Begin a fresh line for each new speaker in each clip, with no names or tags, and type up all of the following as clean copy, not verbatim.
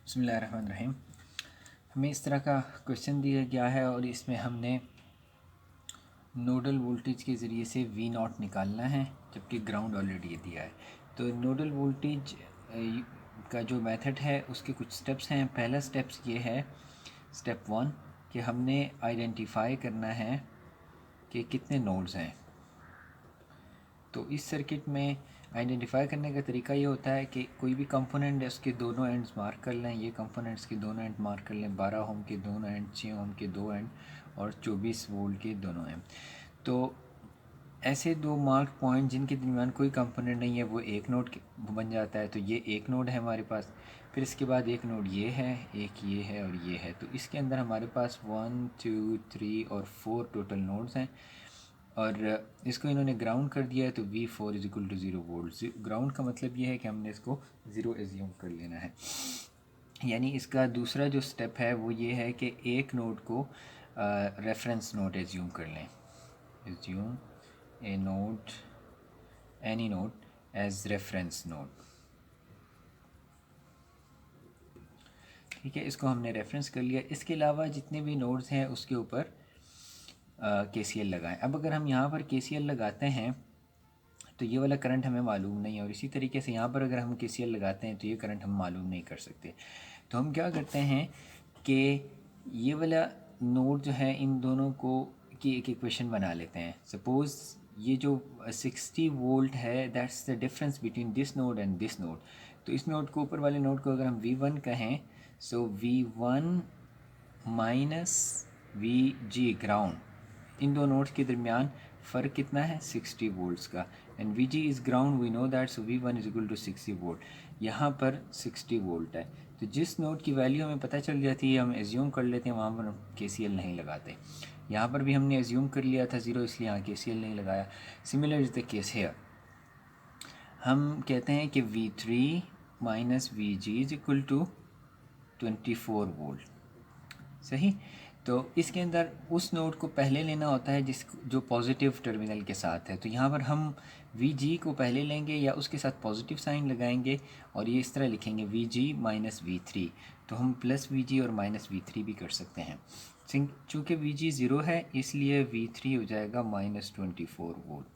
बिस्मिल्लाहिर्रहमानिर्रहीम। हमें इस तरह का क्वेश्चन दिया गया है और इसमें हमने नोडल वोल्टेज के ज़रिए से वी नॉट निकालना है, जबकि ग्राउंड ऑलरेडी दिया है। तो नोडल वोल्टेज का जो मेथड है उसके कुछ स्टेप्स हैं। पहला स्टेप्स ये है, स्टेप 1, कि हमने आइडेंटिफाई करना है कि कितने नोड्स हैं। तो इस सर्किट में आइडेंटिफाई करने का तरीका ये होता है कि कोई भी कंपोनेंट है उसके दोनों एंड्स मार्क कर लें। ये कंपोनेंट्स के दोनों एंड मार्क कर लें, 12 ओम के दोनों एंड, 6 ओम के दो एंड और 24 वोल्ट के दोनों एंड। तो ऐसे दो मार्क पॉइंट जिनके दरमियान कोई कंपोनेंट नहीं है वो एक नोड बन जाता है। तो ये एक नोड है हमारे पास। फिर इसके बाद एक नोड ये है, एक ये है और ये है। तो इसके अंदर हमारे पास 1 2 3 और 4 टोटल नोड्स हैं और इसको इन्होंने ग्राउंड कर दिया है। तो V4 is equal to 0 volt. Ground का मतलब ये है कि हमने इसको ज़ीरो एज्यूम कर लेना है। यानी इसका दूसरा जो स्टेप है वो ये है कि एक नोड को रेफरेंस नोड एज्यूम कर लें। Assume a node, any node as reference node. ठीक है, इसको हमने रेफरेंस कर लिया। इसके अलावा जितने भी नोड्स हैं उसके ऊपर KCL लगाएं। अब अगर हम यहाँ पर KCL लगाते हैं तो ये वाला करंट हमें मालूम नहीं है, और इसी तरीके से यहाँ पर अगर हम KCL लगाते हैं तो ये करंट हम मालूम नहीं कर सकते। तो हम क्या करते हैं कि ये वाला नोड जो है इन दोनों को की एक इक्वेशन बना लेते हैं। सपोज़ ये जो 60 वोल्ट है, that's the difference between this node and this node. तो इस नोड को, ऊपर वाले नोड को अगर हम V1 कहें, सो V1 माइनस VG ग्राउंड, इन दो नोड्स के दरमियान फ़र्क कितना है, 60 वोल्ट्स का। And VG is ground, we know that, so V1 is equal to 60 volt. यहाँ पर 60 वोल्ट है। तो जिस नोड की वैल्यू हमें पता चल जाती है हम एज्यूम कर लेते हैं, वहाँ पर हम KCL नहीं लगाते। यहाँ पर भी हमने एज्यूम कर लिया था 0, इसलिए यहाँ KCL नहीं लगाया। Similar is the case here. हम कहते हैं कि V3 माइनस VG is equal to 24 volt. सही। तो इसके अंदर उस नोड को पहले लेना होता है जो पॉजिटिव टर्मिनल के साथ है। तो यहाँ पर हम VG को पहले लेंगे या उसके साथ पॉजिटिव साइन लगाएंगे और ये इस तरह लिखेंगे VG माइनस V3। तो हम प्लस VG और माइनस V3 भी कर सकते हैं। चूँकि VG 0 है इसलिए V3 हो जाएगा माइनस 24 वोल्ट।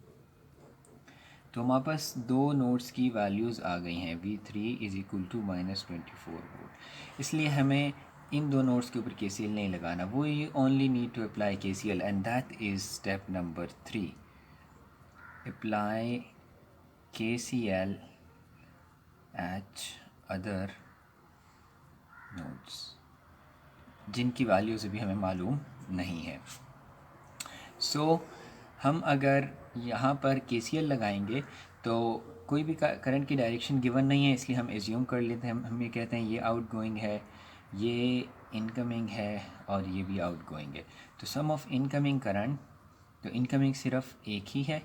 तो हमारे पास दो नोड्स की वैल्यूज़ आ गई हैं, V3 is equal to minus 24 volt. इसलिए हमें इन दो नोड्स के ऊपर KCL नहीं लगाना, वो ये only need to apply KCL, and that is step number 3। Apply KCL at other nodes जिनकी वैल्यूज़ अभी हमें मालूम नहीं है। सो हम अगर यहाँ पर KCL लगाएंगे तो कोई भी करंट की डायरेक्शन गिवन नहीं है, इसलिए हम एज्यूम कर लेते हैं। हम ये कहते हैं ये आउट गोइंग है, ये इनकमिंग है और ये भी आउट गोइंग है। तो सम ऑफ इनकमिंग करंट, तो इनकमिंग सिर्फ एक ही है,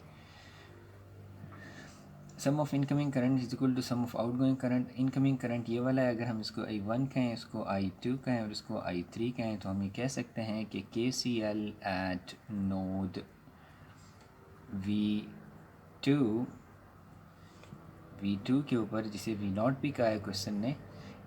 sum of incoming current is equal to sum of outgoing current. Incoming current ये वाला है, अगर हम इसको I1 कहें, इसको I2 कहें और इसको I3 कहें, तो हम ये कह सकते हैं कि KCL एट नोड V2 के ऊपर, जिसे V0 भी कहा है क्वेश्चन ने,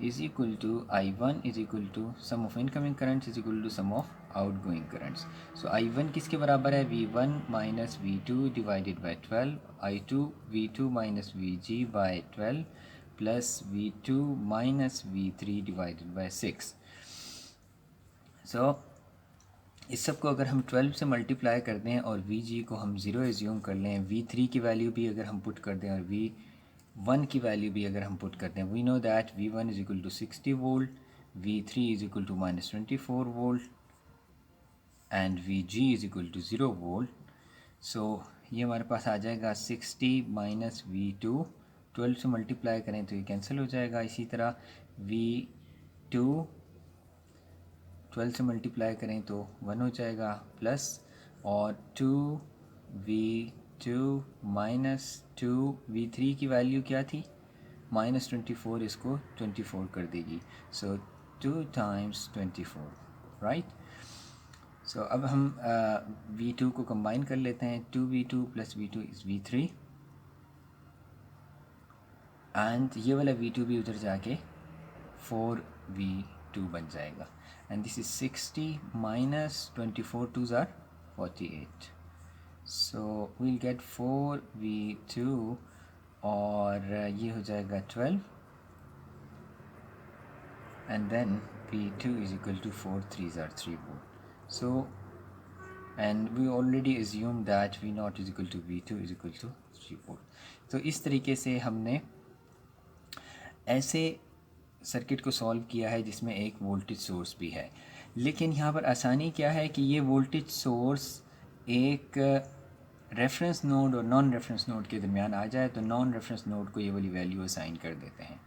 is equal to I1 is equal to sum of incoming currents is equal to sum of outgoing currents. So I1 किसके बराबर है, V1 minus V2 divided by 12, I2 V2 minus VG by 12 plus V2 minus V3 divided by 6। So इस सब को अगर हम 12 से multiply कर दें और VG को हम 0 एज्यूम कर लें, V3 की वैल्यू भी अगर हम पुट कर दें और V1 की वैल्यू भी अगर हम पुट कर दें, we know that V1 is equal to 60 volt, V3 is equal to minus 24 volt and VG is equal to 0 volt. So ये हमारे पास आ जाएगा 60 माइनस V2, 12 से मल्टीप्लाई करें तो ये कैंसिल हो जाएगा। इसी तरह V2 12 से मल्टीप्लाई करें तो 1 हो जाएगा, प्लस और 2V2 माइनस 2V3 की वैल्यू क्या थी, माइनस 24, इसको 24 कर देगी। सो 2 टाइम्स 24, राइट। सो अब हम V2 को कंबाइन कर लेते हैं, 2V2 plus V2 is V3 and ये वाला V2 भी उधर जाके 4 V2 बन जाएगा। And this is 60 minus 24 2s are 48, so we'll get 4V2 और ये हो जाएगा 12 and then V2 is equal to 4 3s are 3 volt. So and we already assumed that V0 is equal to V2 is equal to 3 volt. तो इस तरीके से हमने ऐसे सर्किट को सॉल्व किया है जिसमें एक वोल्टेज सोर्स भी है। लेकिन यहाँ पर आसानी क्या है कि ये वोल्टेज सोर्स एक रेफरेंस नोड और नॉन रेफरेंस नोड के दरमियान आ जाए तो नॉन रेफरेंस नोड को ये वाली वैल्यू असाइन कर देते हैं।